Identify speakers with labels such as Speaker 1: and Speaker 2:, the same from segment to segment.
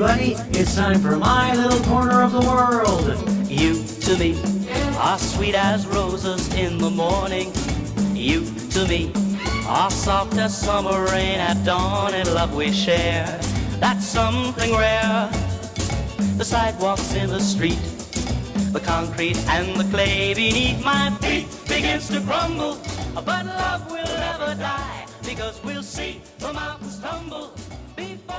Speaker 1: everybody, it's time for my little corner of the world.
Speaker 2: You to me are sweet as roses in the morning. You to me are soft as summer rain at dawn, and love we share. That's something rare. The sidewalks in the street, the concrete and the clay beneath my feet begins to crumble, but love will never die, because we'll see the mountains tumble.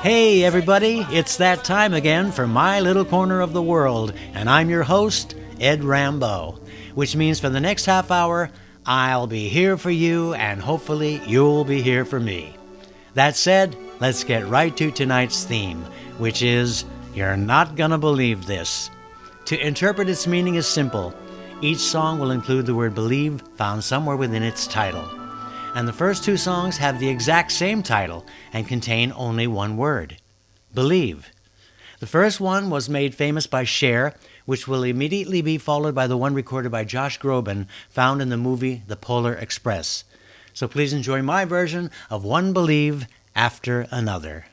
Speaker 1: Hey everybody, it's that time again for my little corner of the world, and I'm your host, Ed Rambeau, which means for the next half hour, I'll be here for you, and hopefully you'll be here for me. That said, let's get right to tonight's theme, which is, You're Not Gonna Believe This. To interpret its meaning is simple. Each song will include the word believe found somewhere within its title. And the first two songs have the exact same title and contain only one word, believe. The first one was made famous by Cher, which will immediately be followed by the one recorded by Josh Groban, found in the movie The Polar Express. So please enjoy my version of One Believe After Another.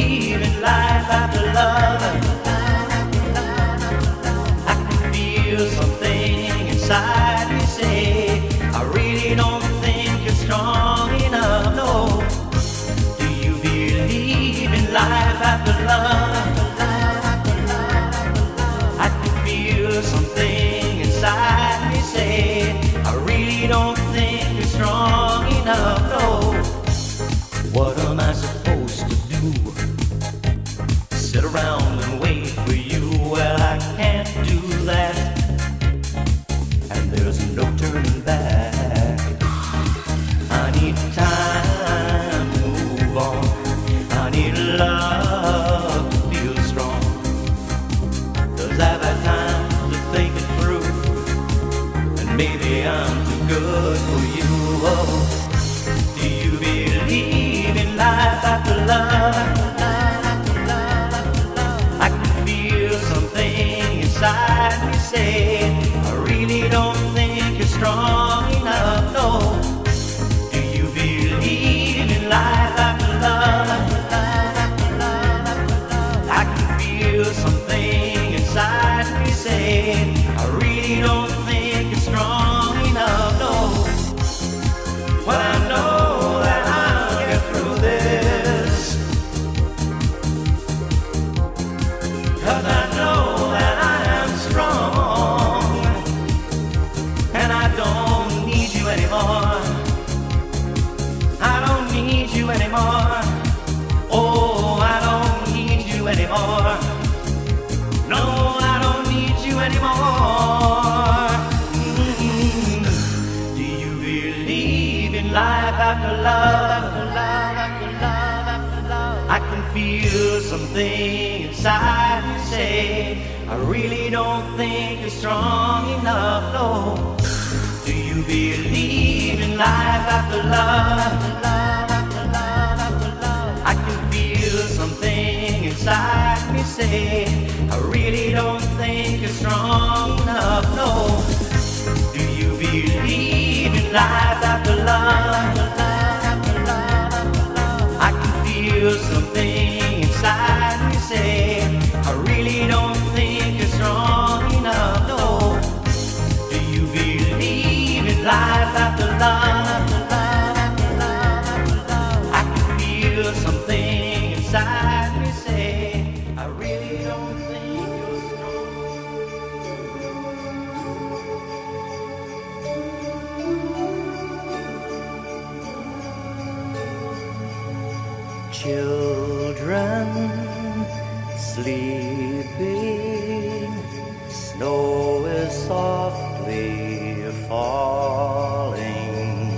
Speaker 2: Something inside me say, I really don't think Children sleeping, snow is softly falling,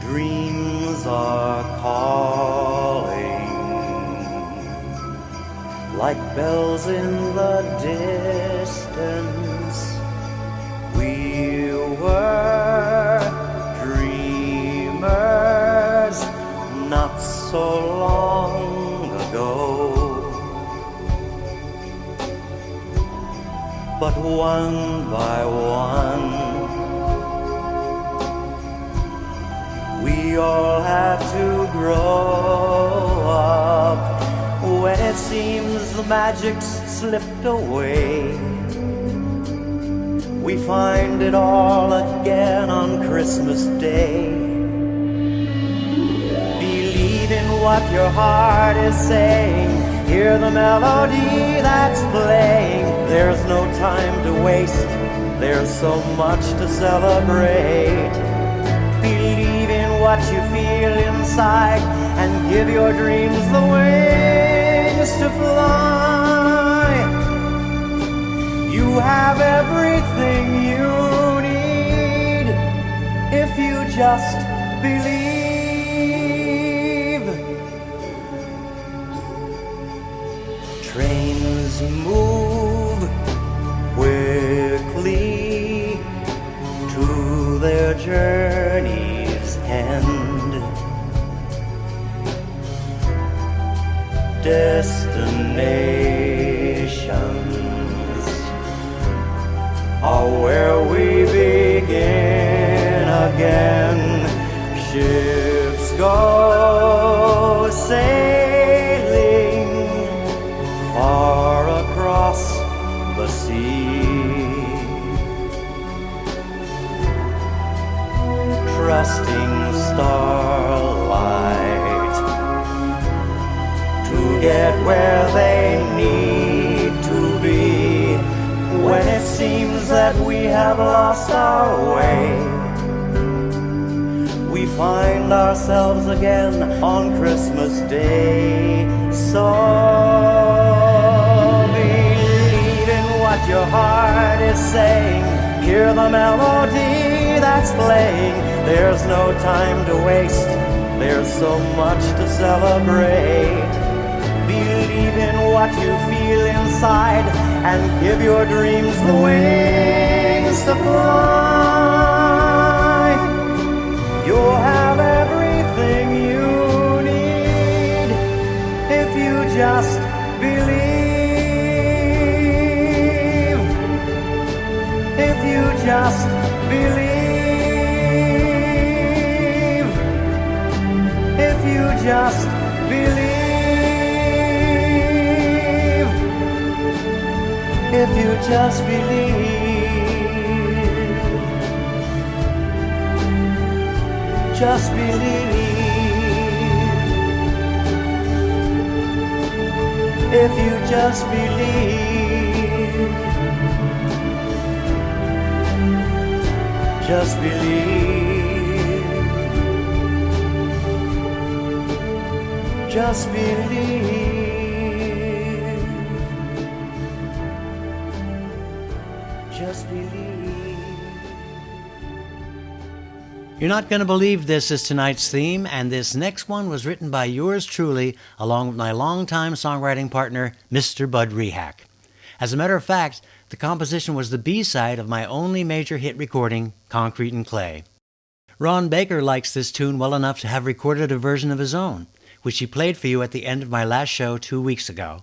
Speaker 2: dreams are calling like bells in the distance. We were dreamers not so long ago, but one by one we all have to grow up. When it seems the magic's slipped away, we find it all again on Christmas Day. Believe in what your heart is saying, hear the melody that's playing. There's no time to waste, there's so much to celebrate. Believe in what you feel inside and give your dreams the wings to fly. You have everything you need if you just believe. Trains move quickly to their journey's end. Destinations are where we begin again. Ships go sailing far across the sea, trusting starlight to get where they need to be. When it seems that we have lost our way, we find ourselves again on Christmas Day. So believe in what your heart is saying, hear the melody that's playing. There's no time to waste, there's so much to celebrate. Believe in what you feel inside and give your dreams the wings to fly. You'll have everything you need if you just believe. If you just believe. If you just believe. If you just believe, just believe. If you just believe, just believe, just believe. Just believe.
Speaker 1: You're not going to believe this is tonight's theme, and this next one was written by yours truly, along with my longtime songwriting partner, Mr. Bud Rehack. As a matter of fact, the composition was the B-side of my only major hit recording, Concrete and Clay. Ron Baker likes this tune well enough to have recorded a version of his own, which he played for you at the end of my last show 2 weeks ago.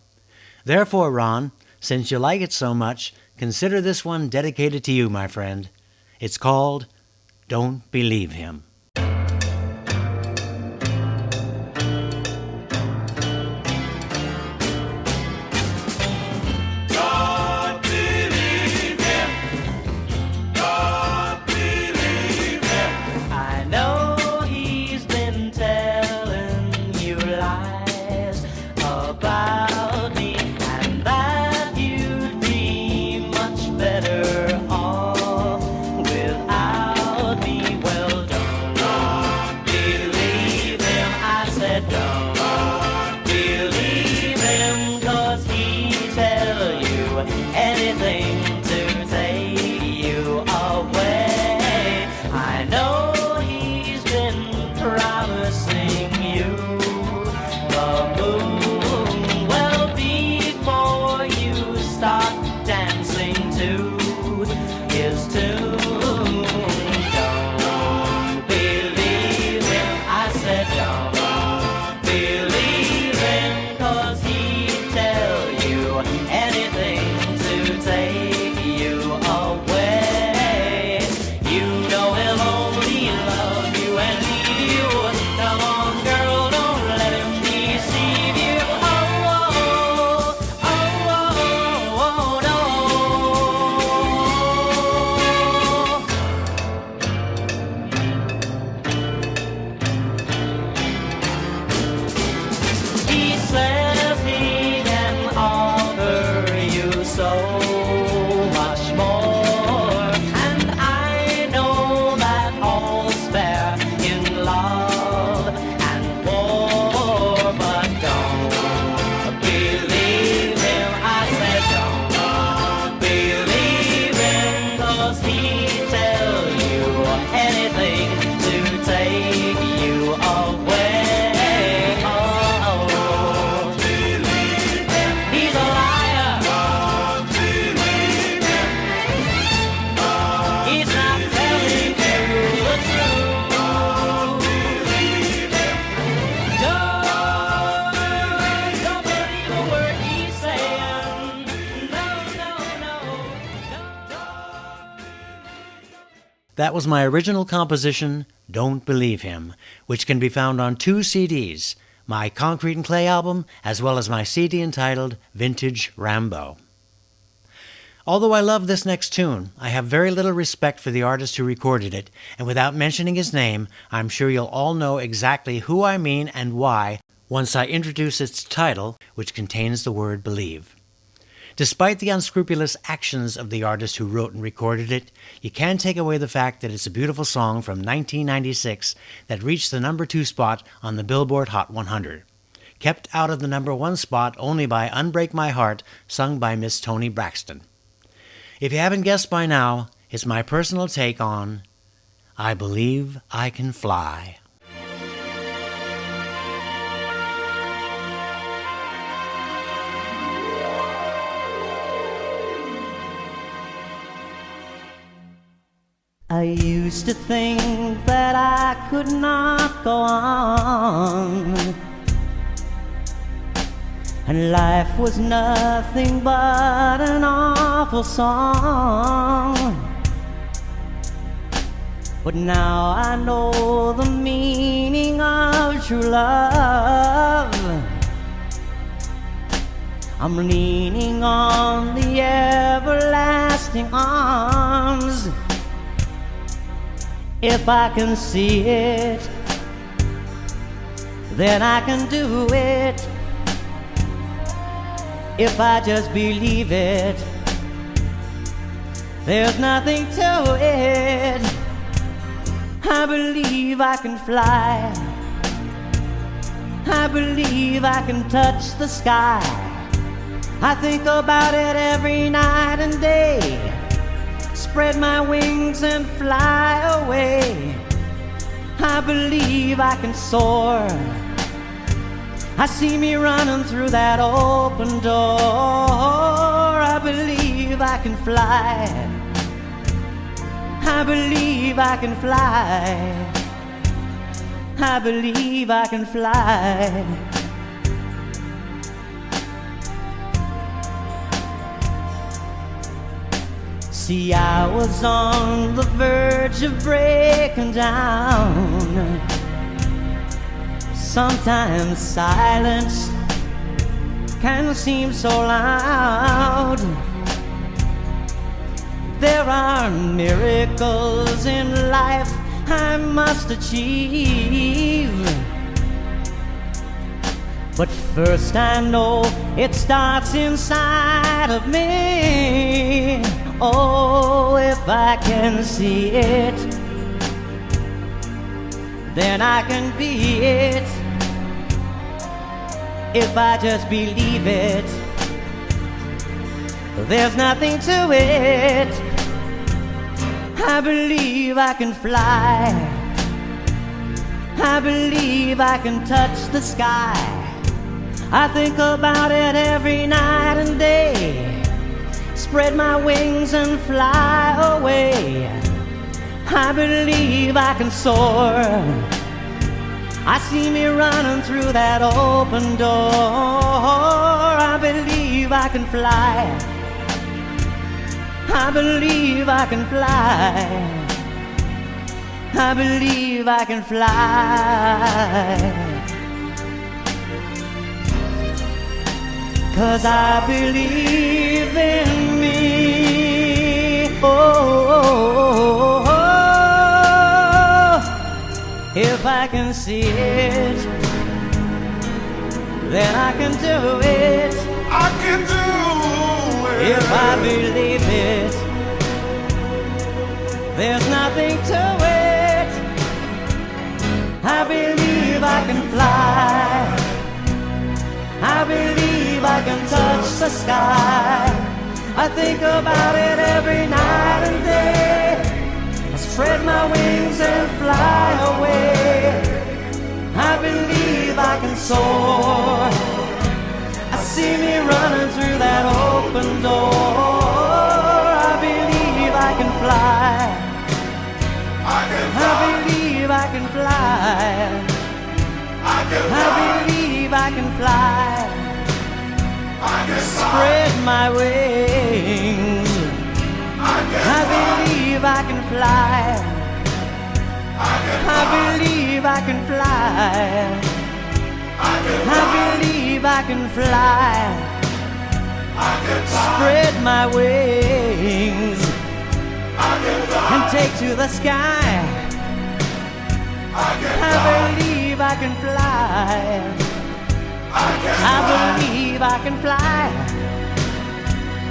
Speaker 1: Therefore, Ron, since you like it so much, consider this one dedicated to you, my friend. It's called Don't Believe Him.
Speaker 2: Better off without me. Well, don't take you away. Oh, don't believe him. He's a liar. Don't believe him. He's not telling you the truth. Don't believe him. Don't believe a word he's saying. No.
Speaker 1: That was my original composition, Don't Believe Him, which can be found on 2 CDs, my Concrete and Clay album, as well as my CD entitled Vintage Rambeau. Although I love this next tune, I have very little respect for the artist who recorded it, and without mentioning his name, I'm sure you'll all know exactly who I mean and why once I introduce its title, which contains the word believe. Despite the unscrupulous actions of the artist who wrote and recorded it, you can't take away the fact that it's a beautiful song from 1996 that reached the number 2 spot on the Billboard Hot 100. Kept out of the number 1 spot only by Unbreak My Heart, sung by Miss Toni Braxton. If you haven't guessed by now, it's my personal take on I Believe I Can Fly.
Speaker 2: I used to think that I could not go on, and life was nothing but an awful song. But now I know the meaning of true love. I'm leaning on the everlasting arms. If I can see it, then I can do it. If I just believe it, there's nothing to it. I believe I can fly. I believe I can touch the sky. I think about it every night and day. Spread my wings and fly away. I believe I can soar. I see me running through that open door. I believe I can fly. I believe I can fly. I believe I can fly. See, I was on the verge of breaking down. Sometimes silence can seem so loud. There are miracles in life I must achieve. But first I know it starts inside of me. Oh, if I can see it, then I can be it. If I just believe it, there's nothing to it. I believe I can fly. I believe I can touch the sky. I think about it every night and day. Spread my wings and fly away. I believe I can soar. I see me running through that open door. I believe I can fly. I believe I can fly. I believe I can fly. 'Cause I believe in me. Oh, if I can see it, then I can do it.
Speaker 3: I can do it.
Speaker 2: If I believe it, there's nothing to it. I believe I can fly. I believe I can touch the sky. I think about it every night and day. spread my wings and fly away. I believe I can soar. I see me running through that open door. I believe I can fly. I believe I can fly. I believe I can fly. Spread my wings. I believe I can fly. I believe I can fly. I believe I can fly. Spread my wings and take to the sky. I believe I can fly. I believe I can fly.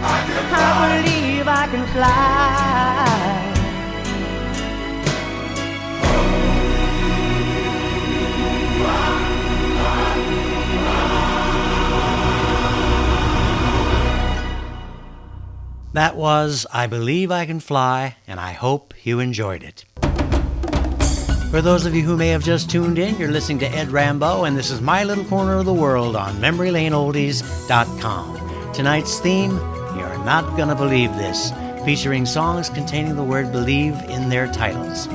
Speaker 2: I believe I can fly.
Speaker 1: That was I Believe I Can Fly, and I hope you enjoyed it. For those of you who may have just tuned in, you're listening to Ed Rambeau, and this is My Little Corner of the World on MemoryLaneOldies.com. Tonight's theme, You're Not Gonna Believe This, featuring songs containing the word believe in their titles.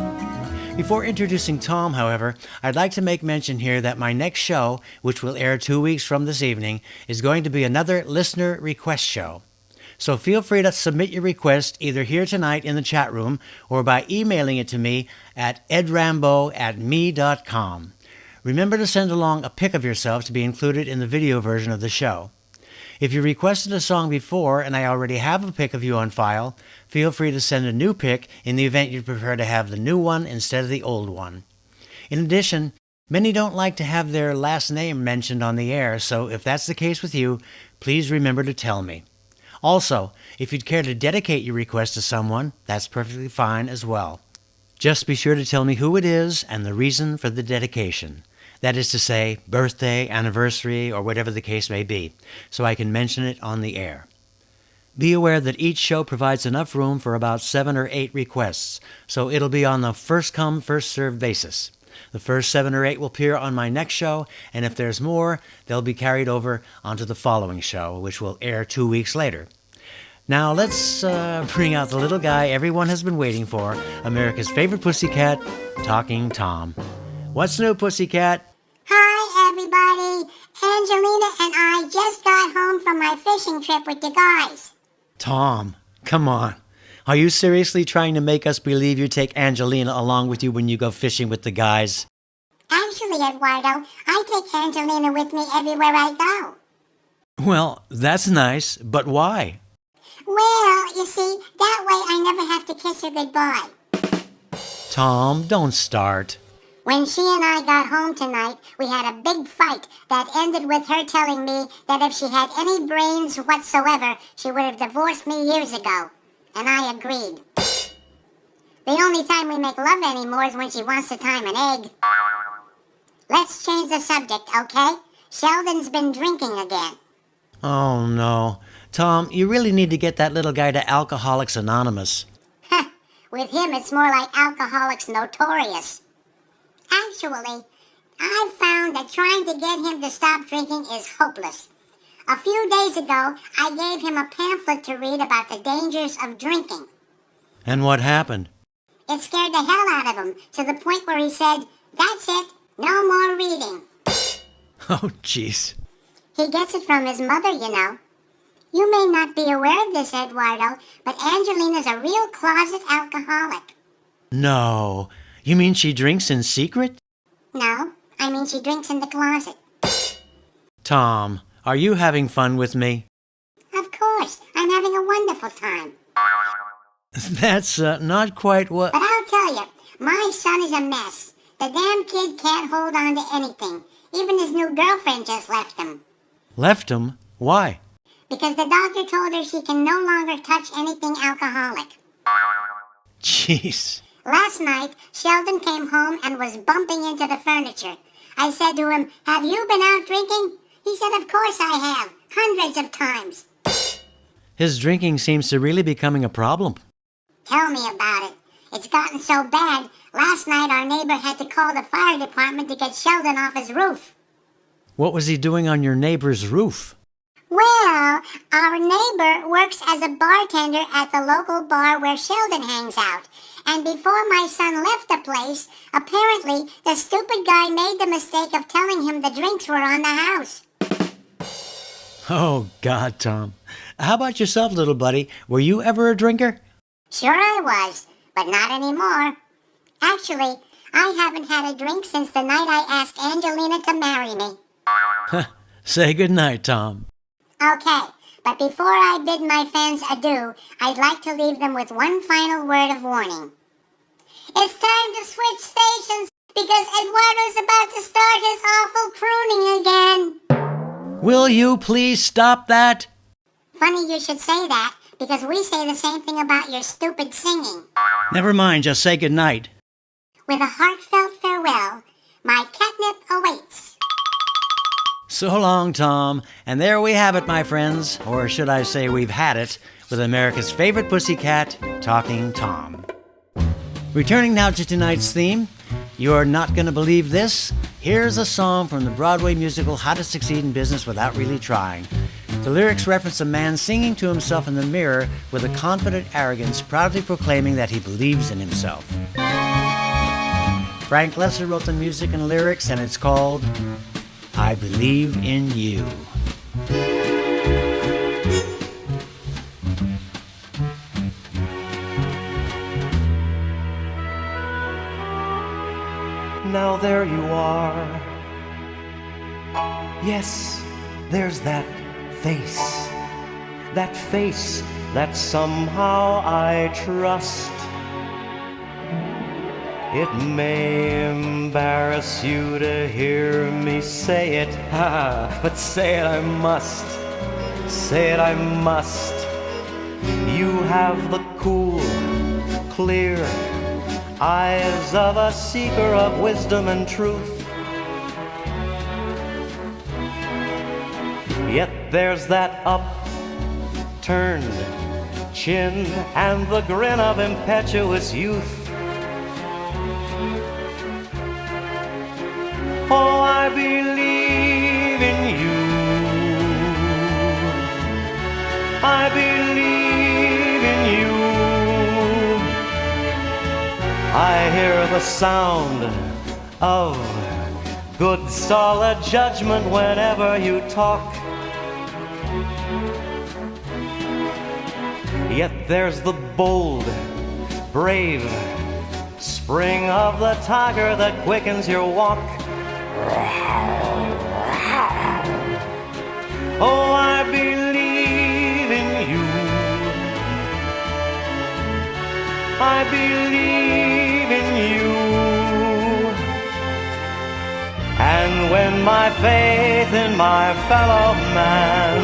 Speaker 1: Before introducing Tom, however, I'd like to make mention here that my next show, which will air 2 weeks from this evening, is going to be another listener request show. So feel free to submit your request either here tonight in the chat room or by emailing it to me at edrambo@me.com. Remember to send along a pic of yourself to be included in the video version of the show. If you requested a song before and I already have a pic of you on file, feel free to send a new pic in the event you'd prefer to have the new one instead of the old one. In addition, many don't like to have their last name mentioned on the air, so if that's the case with you, please remember to tell me. Also, if you'd care to dedicate your request to someone, that's perfectly fine as well. Just be sure to tell me who it is and the reason for the dedication. That is to say, birthday, anniversary, or whatever the case may be, so I can mention it on the air. Be aware that each show provides enough room for about 7 or 8 requests, so it'll be on the first-come, first-served basis. The first 7 or 8 will appear on my next show, and if there's more, they'll be carried over onto the following show, which will air 2 weeks later. Now let's bring out the little guy everyone has been waiting for, America's favorite pussycat, Talking Tom. What's new, pussycat?
Speaker 4: Hi, everybody. Angelina and I just got home from my fishing trip with the guys.
Speaker 1: Tom, come on. Are you seriously trying to make us believe you take Angelina along with you when you go fishing with the guys?
Speaker 4: Actually, Eduardo, I take Angelina with me everywhere I go.
Speaker 1: Well, that's nice, but why?
Speaker 4: Well, you see, that way I never have to kiss her goodbye.
Speaker 1: Tom, don't start.
Speaker 4: When she and I got home tonight, we had a big fight that ended with her telling me that if she had any brains whatsoever, she would have divorced me years ago. And I agreed. The only time we make love anymore is when she wants to time an egg. Let's change the subject, okay? Sheldon's been drinking again.
Speaker 1: Oh, no. Tom, you really need to get that little guy to Alcoholics Anonymous.
Speaker 4: With him, it's more like Alcoholics Notorious. Actually, I've found that trying to get him to stop drinking is hopeless. A few days ago, I gave him a pamphlet to read about the dangers of drinking.
Speaker 1: And what happened?
Speaker 4: It scared the hell out of him, to the point where he said, "That's it, no more reading."
Speaker 1: Oh, jeez.
Speaker 4: He gets it from his mother, you know. You may not be aware of this, Eduardo, but Angelina's a real closet alcoholic.
Speaker 1: No. You mean she drinks in secret?
Speaker 4: No, I mean she drinks in the closet.
Speaker 1: Tom, are you having fun with me?
Speaker 4: Of course, I'm having a wonderful time.
Speaker 1: That's not quite what...
Speaker 4: But I'll tell you, my son is a mess. The damn kid can't hold on to anything. Even his new girlfriend just left him.
Speaker 1: Left him? Why?
Speaker 4: Because the doctor told her she can no longer touch anything alcoholic.
Speaker 1: Jeez.
Speaker 4: Last night, Sheldon came home and was bumping into the furniture. I said to him, "Have you been out drinking?" He said, "Of course I have. Hundreds of times."
Speaker 1: His drinking seems to really be becoming a problem.
Speaker 4: Tell me about it. It's gotten so bad, last night our neighbor had to call the fire department to get Sheldon off his roof.
Speaker 1: What was he doing on your neighbor's roof?
Speaker 4: Well, our neighbor works as a bartender at the local bar where Sheldon hangs out. And before my son left the place, apparently the stupid guy made the mistake of telling him the drinks were on the house.
Speaker 1: Oh, God, Tom. How about yourself, little buddy? Were you ever a drinker?
Speaker 4: Sure I was, but not anymore. Actually, I haven't had a drink since the night I asked Angelina to marry me.
Speaker 1: Say goodnight, Tom.
Speaker 4: Okay, but before I bid my fans adieu, I'd like to leave them with one final word of warning. It's time to switch stations because Eduardo's about to start his awful crooning again.
Speaker 1: Will you please stop that?
Speaker 4: Funny you should say that, because we say the same thing about your stupid singing.
Speaker 1: Never mind, just say goodnight.
Speaker 4: With a heartfelt farewell, my catnip awaits.
Speaker 1: So long, Tom. And there we have it, my friends. Or should I say we've had it, with America's favorite pussycat, Talking Tom. Returning now to tonight's theme, you're not going to believe this. Here's a song from the Broadway musical How to Succeed in Business Without Really Trying. The lyrics reference a man singing to himself in the mirror with a confident arrogance, proudly proclaiming that he believes in himself. Frank Lesser wrote the music and lyrics, and it's called I Believe in You.
Speaker 5: Now there you are. Yes, there's that face that somehow I trust. It may embarrass you to hear me say it, but say it I must, say it I must. You have the cool, clear eyes of a seeker of wisdom and truth. Yet there's that upturned chin and the grin of impetuous youth. Oh, I believe in you. I believe in you. I hear the sound of good, solid judgment whenever you talk. Yet there's the bold, brave spring of the tiger that quickens your walk. Oh, I believe in you. I believe in you. And when my faith in my fellow man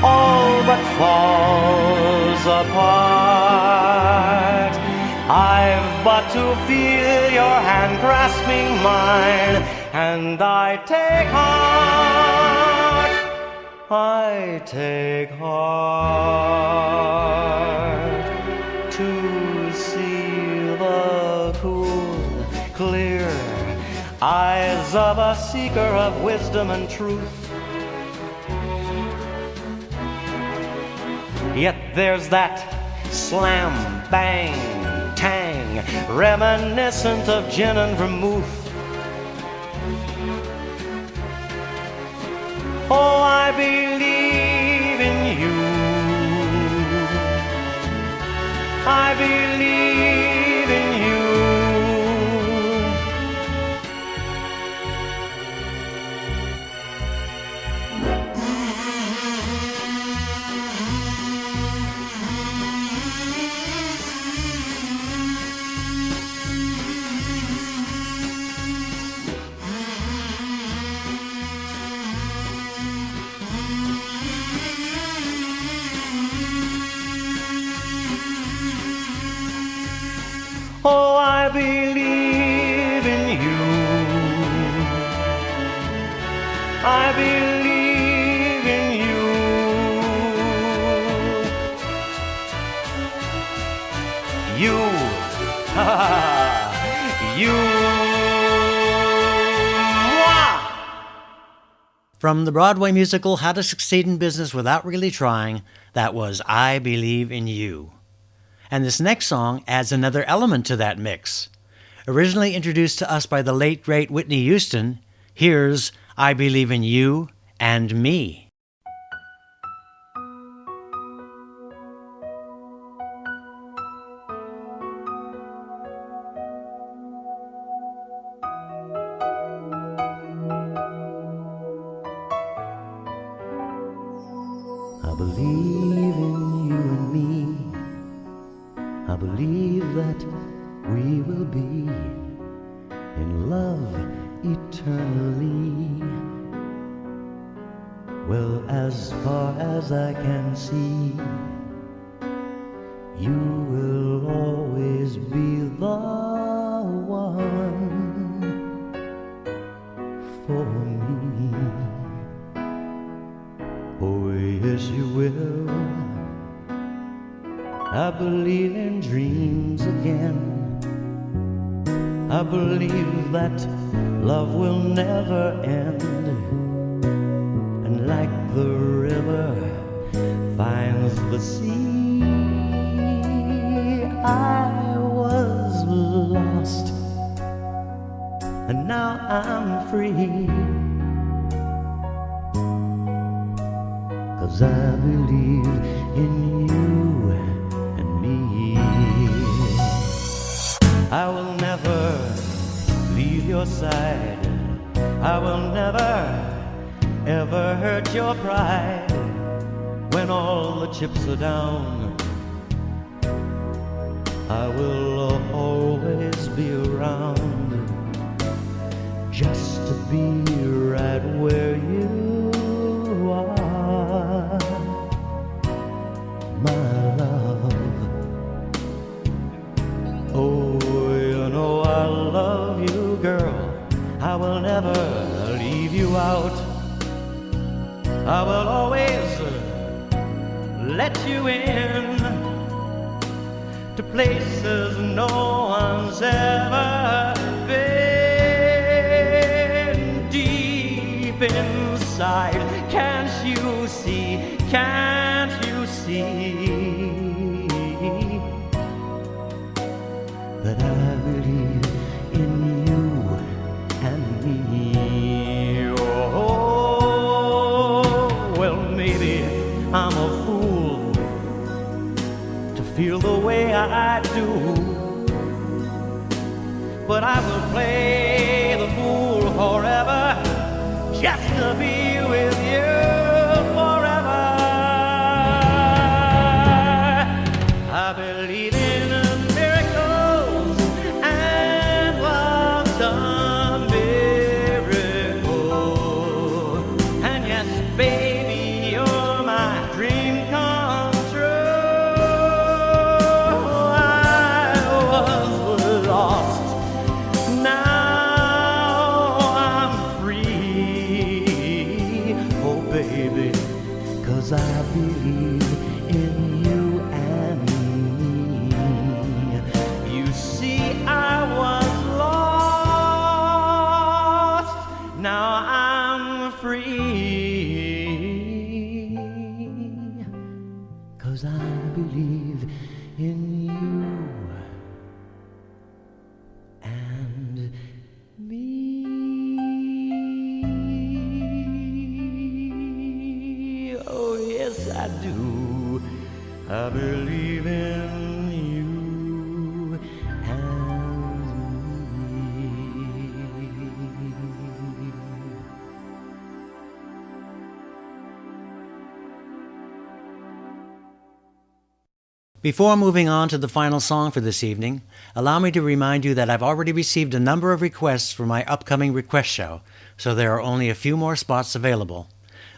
Speaker 5: all but falls apart, I've but to feel your hand grasping mine, and I take heart, I take heart to see the cool, clear eyes of a seeker of wisdom and truth. Yet there's that slam, bang, tang, reminiscent of gin and vermouth. Oh, I believe in you. I believe in you. Oh, I believe in you. I believe in you. You
Speaker 1: From the Broadway musical How to Succeed in Business Without Really Trying, that was I Believe in You. And this next song adds another element to that mix. Originally introduced to us by the late, great Whitney Houston, here's I Believe in You and Me.
Speaker 5: I believe in you and me. I believe that we will be in love eternally. Well, as far as I can see, you will always be the one for me. Oh, yes, you will. I believe in dreams again. I believe that love will never end. And like the river finds the sea, I was lost, and now I'm free. 'Cause I believe in you and me. I will never leave your side. I will never, ever hurt your pride. When all the chips are down, I will always be around, just to be right where you are, my love. Oh, you know I love you, girl. I will never leave you out. I will always let you in to places no one's ever been. Deep inside, can't you see, can't you see that I believe in you and me? Oh, well, maybe I'm a fool to feel the way I do, but I will play the fool forever, just to be with you forever. I believe in miracles and love's a miracle. And yes, baby, you're my dream come true. I was lost, now I'm free. Oh, baby, 'cause I believe in you and me. You see, I was lost, now I'm free. 'Cause I believe in you and me. Oh, yes, I do. I believe in you and me.
Speaker 1: Before moving on to the final song for this evening, allow me to remind you that I've already received a number of requests for my upcoming request show, so there are only a few more spots available.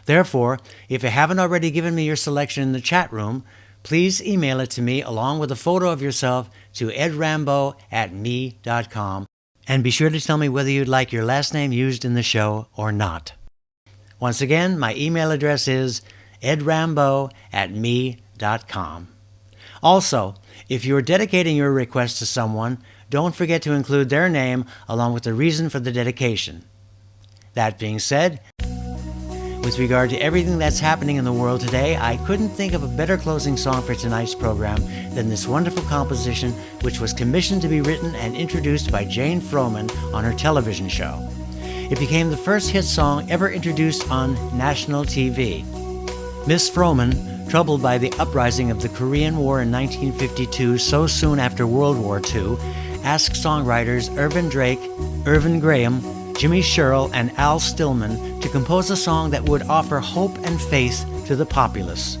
Speaker 1: Therefore, if you haven't already given me your selection in the chat room, please email it to me along with a photo of yourself to edrambeau@me.com, and be sure to tell me whether you'd like your last name used in the show or not. Once again, my email address is edrambeau@me.com. Also, if you are dedicating your request to someone, don't forget to include their name along with the reason for the dedication. That being said, With regard to everything that's happening in the world today, I couldn't think of a better closing song for tonight's program than this wonderful composition, which was commissioned to be written and introduced by Jane Froman on her television show. It became the first hit song ever introduced on national TV. Miss Froman, troubled by the uprising of the Korean War in 1952, so soon after World War II, asked songwriters Irvin Drake, Irvin Graham, Jimmy Sherrill, and Al Stillman to compose a song that would offer hope and faith to the populace.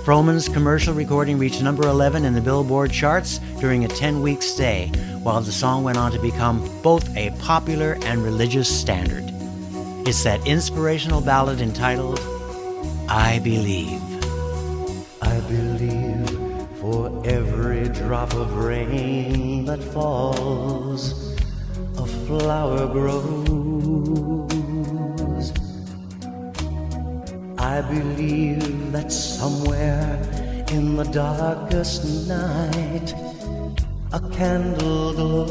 Speaker 1: Froman's commercial recording reached number 11 in the Billboard charts during a 10-week stay, while the song went on to become both a popular and religious standard. It's that inspirational ballad entitled, I Believe.
Speaker 5: I believe for every drop of rain that falls, a flower grows. I believe that somewhere in the darkest night a candle glows.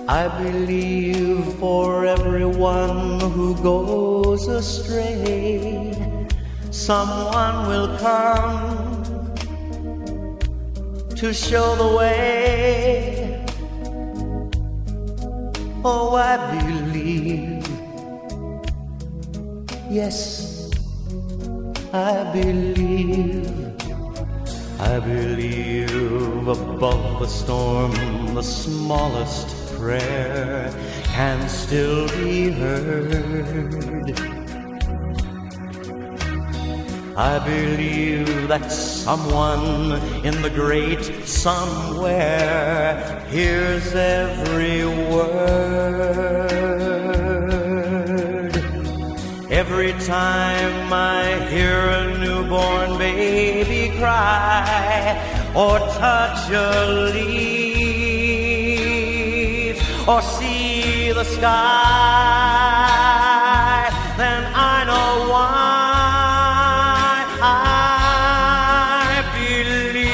Speaker 5: I believe for everyone who goes astray, someone will come to show the way. Oh, I believe, yes, I believe. I believe above the storm the smallest prayer can still be heard. I believe that someone in the great somewhere hears every word. Every time I hear a newborn baby cry, or touch a leaf, or see the sky, then I know why. I believe.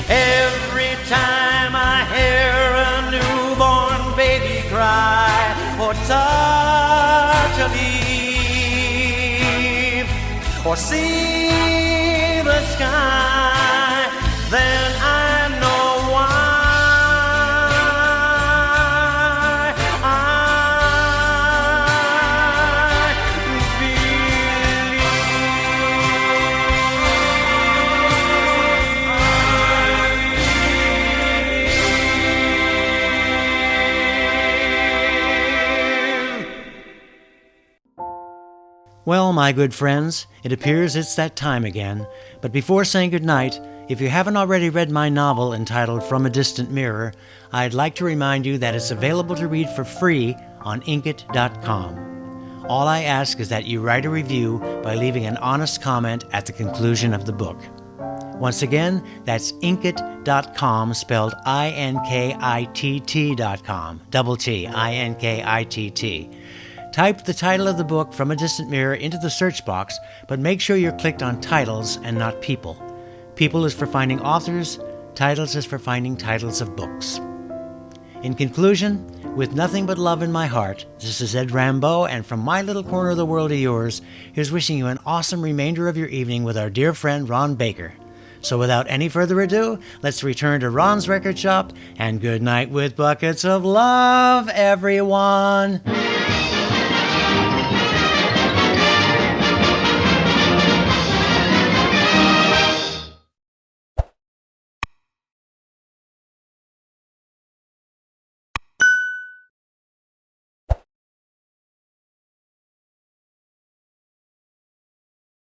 Speaker 5: Every time I hear a newborn baby cry, or touch a leaf, or see the sky, then I know why.
Speaker 1: Well, my good friends, it appears it's that time again. But before saying goodnight, if you haven't already read my novel entitled From a Distant Mirror, I'd like to remind you that it's available to read for free on Inkit.com. All I ask is that you write a review by leaving an honest comment at the conclusion of the book. Once again, that's Inkit.com, spelled INKITT.com, double T, INKITT. Type the title of the book From a Distant Mirror into the search box, but make sure you're clicked on titles and not people. People is for finding authors, titles is for finding titles of books. In conclusion, with nothing but love in my heart, this is Ed Rambeau, and from my little corner of the world to yours, here's wishing you an awesome remainder of your evening with our dear friend Ron Baker. So without any further ado, let's return to Ron's record shop, and good night with buckets of love, everyone.